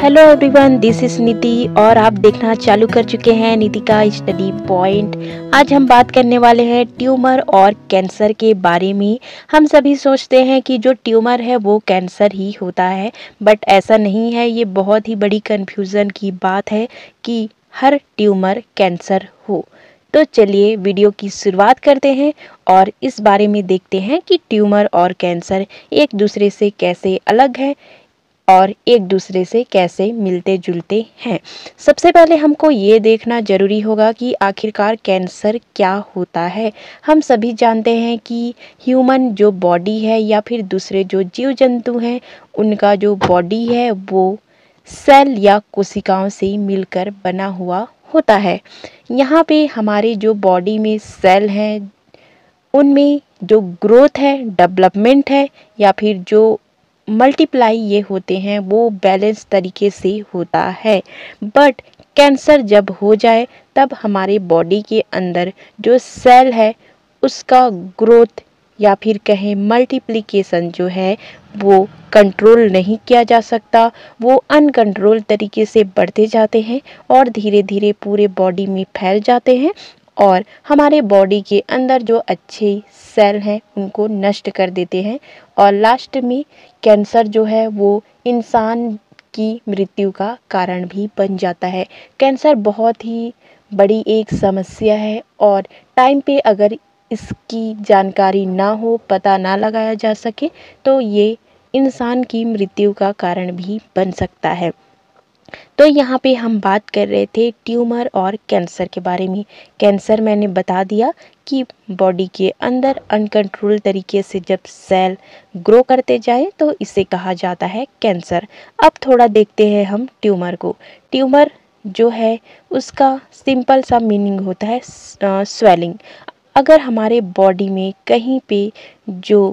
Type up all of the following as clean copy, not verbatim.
Hello everyone, this is नीति और आप देखना चालू कर चुके हैं नीति का स्टडी पॉइंट। आज हम बात करने वाले हैं ट्यूमर और कैंसर के बारे में। हम सभी सोचते हैं कि जो ट्यूमर है वो कैंसर ही होता है, बट ऐसा नहीं है। ये बहुत ही बड़ी कंफ्यूजन की बात है कि हर ट्यूमर कैंसर हो। तो चलिए वीडियो की शुरुआत करते हैं और इस बारे में देखते हैं कि ट्यूमर और कैंसर एक दूसरे से कैसे अलग है और एक दूसरे से कैसे मिलते जुलते हैं। सबसे पहले हमको ये देखना जरूरी होगा कि आखिरकार कैंसर क्या होता है। हम सभी जानते हैं कि ह्यूमन जो बॉडी है या फिर दूसरे जो जीव जंतु हैं उनका जो बॉडी है वो सेल या कोशिकाओं से मिलकर बना हुआ होता है। यहाँ पे हमारे जो बॉडी में सेल हैं उनमें जो ग्रोथ है, डेवलपमेंट है या फिर जो मल्टीप्लाई ये होते हैं वो बैलेंस तरीके से होता है। बट कैंसर जब हो जाए तब हमारे बॉडी के अंदर जो सेल है उसका ग्रोथ या फिर कहें मल्टीप्लिकेशन जो है वो कंट्रोल नहीं किया जा सकता। वो अनकंट्रोल तरीके से बढ़ते जाते हैं और धीरे धीरे पूरे बॉडी में फैल जाते हैं और हमारे बॉडी के अंदर जो अच्छे सेल हैं उनको नष्ट कर देते हैं और लास्ट में कैंसर जो है वो इंसान की मृत्यु का कारण भी बन जाता है। कैंसर बहुत ही बड़ी एक समस्या है और टाइम पे अगर इसकी जानकारी ना हो, पता ना लगाया जा सके तो ये इंसान की मृत्यु का कारण भी बन सकता है। तो यहाँ पे हम बात कर रहे थे ट्यूमर और कैंसर के बारे में। कैंसर मैंने बता दिया कि बॉडी के अंदर अनकंट्रोल तरीके से जब सेल ग्रो करते जाए तो इसे कहा जाता है कैंसर। अब थोड़ा देखते हैं हम ट्यूमर को। ट्यूमर जो है उसका सिंपल सा मीनिंग होता है स्वेलिंग। अगर हमारे बॉडी में कहीं पे जो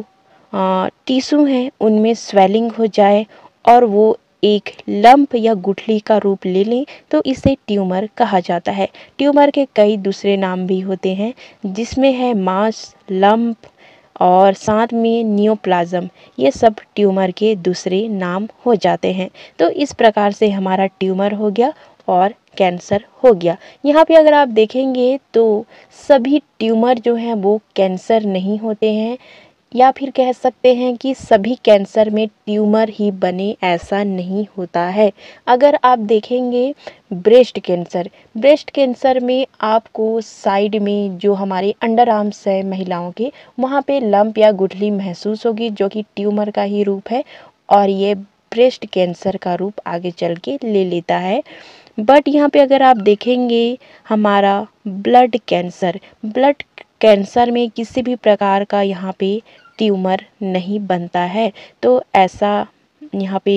टिश्यू हैं उनमें स्वेलिंग हो जाए और वो एक लंप या गुठली का रूप ले लें तो इसे ट्यूमर कहा जाता है। ट्यूमर के कई दूसरे नाम भी होते हैं जिसमें है मास, लंप और साथ में नियोप्लाज्म। ये सब ट्यूमर के दूसरे नाम हो जाते हैं। तो इस प्रकार से हमारा ट्यूमर हो गया और कैंसर हो गया। यहाँ पे अगर आप देखेंगे तो सभी ट्यूमर जो हैं वो कैंसर नहीं होते हैं या फिर कह सकते हैं कि सभी कैंसर में ट्यूमर ही बने ऐसा नहीं होता है। अगर आप देखेंगे ब्रेस्ट कैंसर में आपको साइड में जो हमारे अंडर आर्म्स है महिलाओं के वहाँ पे लंप या गुठली महसूस होगी जो कि ट्यूमर का ही रूप है और ये ब्रेस्ट कैंसर का रूप आगे चल के ले लेता है। बट यहाँ पे अगर आप देखेंगे हमारा ब्लड कैंसर में किसी भी प्रकार का यहाँ पे ट्यूमर नहीं बनता है। तो ऐसा यहाँ पे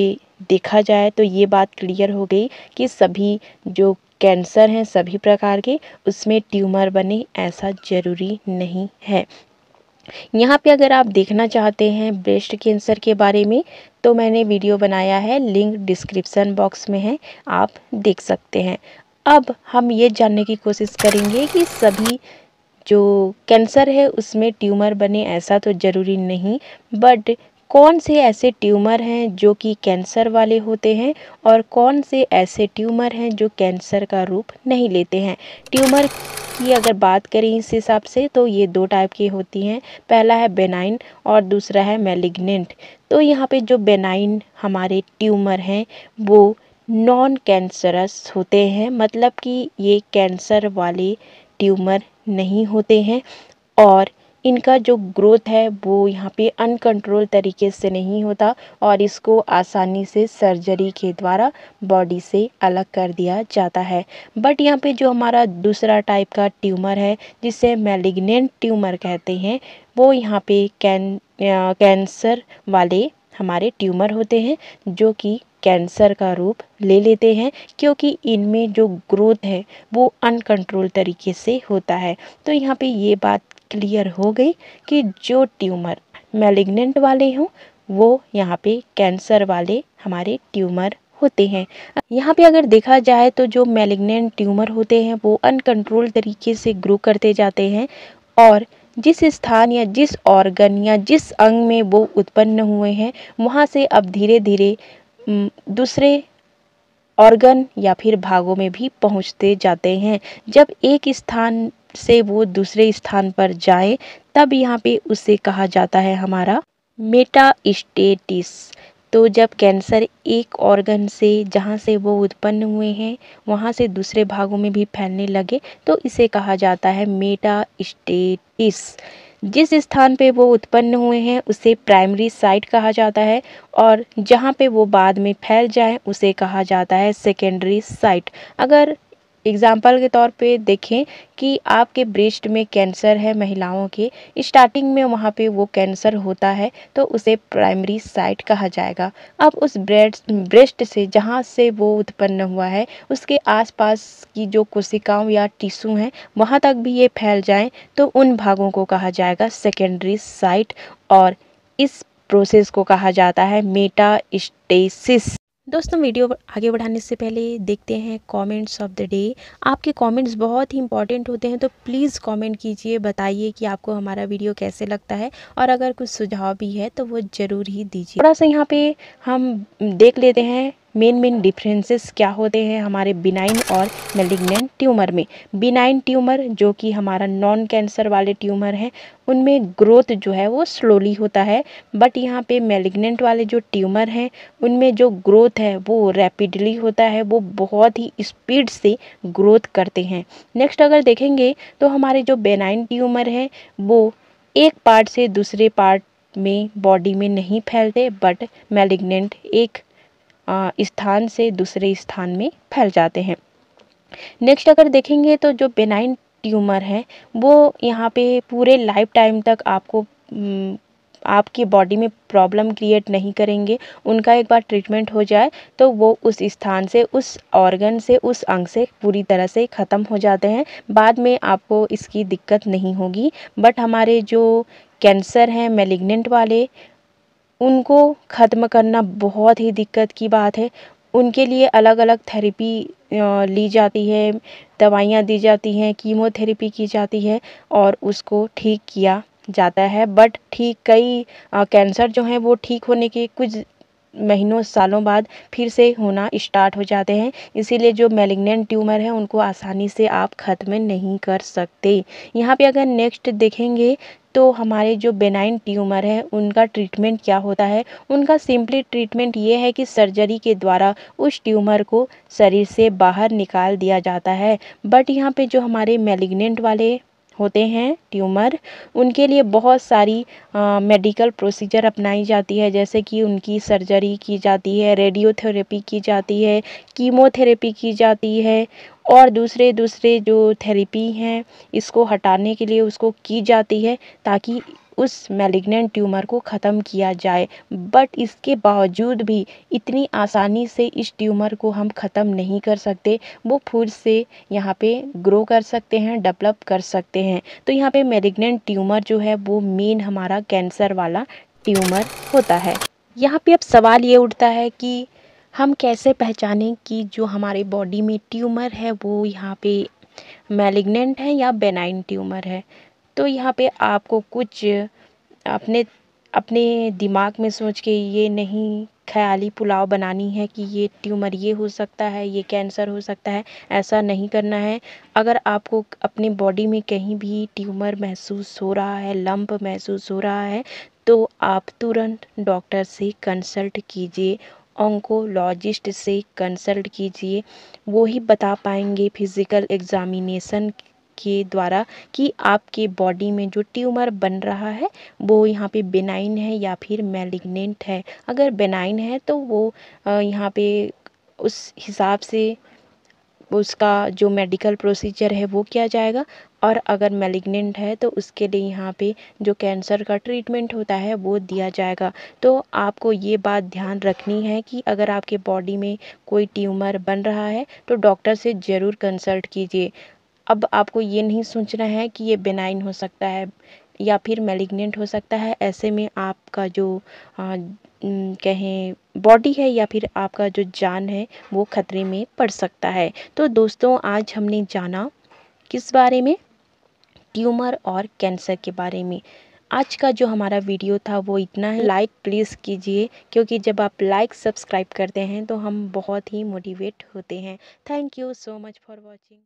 देखा जाए तो ये बात क्लियर हो गई कि सभी जो कैंसर हैं सभी प्रकार के उसमें ट्यूमर बने ऐसा ज़रूरी नहीं है। यहाँ पे अगर आप देखना चाहते हैं ब्रेस्ट कैंसर के बारे में तो मैंने वीडियो बनाया है, लिंक डिस्क्रिप्शन बॉक्स में है, आप देख सकते हैं। अब हम ये जानने की कोशिश करेंगे कि सभी जो कैंसर है उसमें ट्यूमर बने ऐसा तो ज़रूरी नहीं, बट कौन से ऐसे ट्यूमर हैं जो कि कैंसर वाले होते हैं और कौन से ऐसे ट्यूमर हैं जो कैंसर का रूप नहीं लेते हैं। ट्यूमर की अगर बात करें इस हिसाब से तो ये दो टाइप की होती हैं। पहला है बेनाइन और दूसरा है मैलिग्नेंट। तो यहाँ पे जो बेनाइन हमारे ट्यूमर हैं वो नॉन कैंसरस होते हैं, मतलब कि ये कैंसर वाले ट्यूमर नहीं होते हैं और इनका जो ग्रोथ है वो यहाँ पे अनकंट्रोल तरीके से नहीं होता और इसको आसानी से सर्जरी के द्वारा बॉडी से अलग कर दिया जाता है। बट यहाँ पे जो हमारा दूसरा टाइप का ट्यूमर है जिसे मैलिग्नेंट ट्यूमर कहते हैं वो यहाँ पे कैंसर वाले हमारे ट्यूमर होते हैं जो कि कैंसर का रूप ले लेते हैं क्योंकि इनमें जो ग्रोथ है वो अनकंट्रोल तरीके से होता है। तो यहाँ पे ये बात क्लियर हो गई कि जो ट्यूमर मैलिग्नेंट वाले हों वो यहाँ पे कैंसर वाले हमारे ट्यूमर होते हैं। यहाँ पे अगर देखा जाए तो जो मैलिग्नेंट ट्यूमर होते हैं वो अनकंट्रोल तरीके से ग्रो करते जाते हैं और जिस स्थान या जिस ऑर्गन या जिस अंग में वो उत्पन्न हुए हैं वहाँ से अब धीरे धीरे दूसरे ऑर्गन या फिर भागों में भी पहुंचते जाते हैं। जब एक स्थान से वो दूसरे स्थान पर जाए तब यहाँ पे उसे कहा जाता है हमारा मेटास्टेसिस। तो जब कैंसर एक ऑर्गन से जहाँ से वो उत्पन्न हुए हैं वहाँ से दूसरे भागों में भी फैलने लगे तो इसे कहा जाता है मेटास्टेसिस। जिस स्थान पे वो उत्पन्न हुए हैं उसे प्राइमरी साइट कहा जाता है और जहाँ पे वो बाद में फैल जाए उसे कहा जाता है सेकेंडरी साइट। अगर एग्जाम्पल के तौर पे देखें कि आपके ब्रेस्ट में कैंसर है महिलाओं के, स्टार्टिंग में वहाँ पे वो कैंसर होता है तो उसे प्राइमरी साइट कहा जाएगा। अब उस ब्रेस्ट से जहाँ से वो उत्पन्न हुआ है उसके आसपास की जो कोशिकाओं या टिश्यू हैं वहाँ तक भी ये फैल जाएं तो उन भागों को कहा जाएगा सेकेंडरी साइट और इस प्रोसेस को कहा जाता है मेटास्टेसिस। दोस्तों वीडियो आगे बढ़ाने से पहले देखते हैं कमेंट्स ऑफ द डे। आपके कमेंट्स बहुत ही इंपॉर्टेंट होते हैं तो प्लीज़ कमेंट कीजिए, बताइए कि आपको हमारा वीडियो कैसे लगता है और अगर कुछ सुझाव भी है तो वो ज़रूर ही दीजिए। थोड़ा सा यहाँ पे हम देख लेते हैं मेन डिफरेंसेस क्या होते हैं हमारे बिनाइन और मैलिग्नेंट ट्यूमर में। बिनाइन ट्यूमर जो कि हमारा नॉन कैंसर वाले ट्यूमर हैं उनमें ग्रोथ जो है वो स्लोली होता है, बट यहाँ पे मैलिग्नेंट वाले जो ट्यूमर हैं उनमें जो ग्रोथ है वो रैपिडली होता है, वो बहुत ही स्पीड से ग्रोथ करते हैं। नेक्स्ट अगर देखेंगे तो हमारे जो बेनाइन ट्यूमर हैं वो एक पार्ट से दूसरे पार्ट में बॉडी में नहीं फैलते, बट मैलिग्नेंट एक स्थान से दूसरे स्थान में फैल जाते हैं। नेक्स्ट अगर देखेंगे तो जो बेनाइन ट्यूमर है वो यहाँ पे पूरे लाइफ टाइम तक आपको आपकी बॉडी में प्रॉब्लम क्रिएट नहीं करेंगे। उनका एक बार ट्रीटमेंट हो जाए तो वो उस स्थान से, उस ऑर्गन से, उस अंग से पूरी तरह से ख़त्म हो जाते हैं। बाद में आपको इसकी दिक्कत नहीं होगी। बट हमारे जो कैंसर हैं मैलिग्नेंट वाले उनको ख़त्म करना बहुत ही दिक्कत की बात है। उनके लिए अलग अलग थेरेपी ली जाती है, दवाइयाँ दी जाती हैं, कीमोथेरेपी की जाती है और उसको ठीक किया जाता है। बट ठीक कई कैंसर जो हैं वो ठीक होने के कुछ महीनों सालों बाद फिर से होना स्टार्ट हो जाते हैं। इसीलिए जो मैलिग्नेंट ट्यूमर है उनको आसानी से आप ख़त्म नहीं कर सकते। यहाँ पे अगर नेक्स्ट देखेंगे तो हमारे जो बेनाइन ट्यूमर है उनका ट्रीटमेंट क्या होता है। उनका सिंपली ट्रीटमेंट ये है कि सर्जरी के द्वारा उस ट्यूमर को शरीर से बाहर निकाल दिया जाता है। बट यहाँ पे जो हमारे मैलिग्नेंट वाले होते हैं ट्यूमर उनके लिए बहुत सारी मेडिकल प्रोसीजर अपनाई जाती है, जैसे कि उनकी सर्जरी की जाती है, रेडियोथेरेपी की जाती है, कीमोथेरेपी की जाती है और दूसरे जो थेरेपी हैं इसको हटाने के लिए उसको की जाती है ताकि उस मैलिग्नेंट ट्यूमर को ख़त्म किया जाए। बट इसके बावजूद भी इतनी आसानी से इस ट्यूमर को हम ख़त्म नहीं कर सकते। वो फिर से यहाँ पे ग्रो कर सकते हैं, डेवलप कर सकते हैं। तो यहाँ पे मैलिग्नेंट ट्यूमर जो है वो मेन हमारा कैंसर वाला ट्यूमर होता है। यहाँ पे अब सवाल ये उठता है कि हम कैसे पहचानें कि जो हमारे बॉडी में ट्यूमर है वो यहाँ पे मैलिग्नेंट है या बेनाइन ट्यूमर है। तो यहाँ पे आपको कुछ अपने अपने दिमाग में सोच के ये नहीं ख्याली पुलाव बनानी है कि ये ट्यूमर ये हो सकता है, ये कैंसर हो सकता है, ऐसा नहीं करना है। अगर आपको अपनी बॉडी में कहीं भी ट्यूमर महसूस हो रहा है, लंप महसूस हो रहा है तो आप तुरंत डॉक्टर से कंसल्ट कीजिए, ऑन्कोलॉजिस्ट से कंसल्ट कीजिए। वो ही बता पाएंगे फिज़िकल एग्ज़ामिनेशन के द्वारा कि आपके बॉडी में जो ट्यूमर बन रहा है वो यहाँ पे बेनाइन है या फिर मैलिग्नेंट है। अगर बेनाइन है तो वो यहाँ पे उस हिसाब से उसका जो मेडिकल प्रोसीजर है वो किया जाएगा और अगर मैलिग्नेंट है तो उसके लिए यहाँ पे जो कैंसर का ट्रीटमेंट होता है वो दिया जाएगा। तो आपको ये बात ध्यान रखनी है कि अगर आपके बॉडी में कोई ट्यूमर बन रहा है तो डॉक्टर से ज़रूर कंसल्ट कीजिए। अब आपको ये नहीं सोचना है कि ये बेनाइन हो सकता है या फिर मैलिग्नेंट हो सकता है। ऐसे में आपका जो कहें बॉडी है या फिर आपका जो जान है वो खतरे में पड़ सकता है। तो दोस्तों आज हमने जाना किस बारे में, ट्यूमर और कैंसर के बारे में। आज का जो हमारा वीडियो था वो इतना है। लाइक प्लीज़ कीजिए, क्योंकि जब आप लाइक सब्सक्राइब करते हैं तो हम बहुत ही मोटिवेट होते हैं। Thank you so much for watching.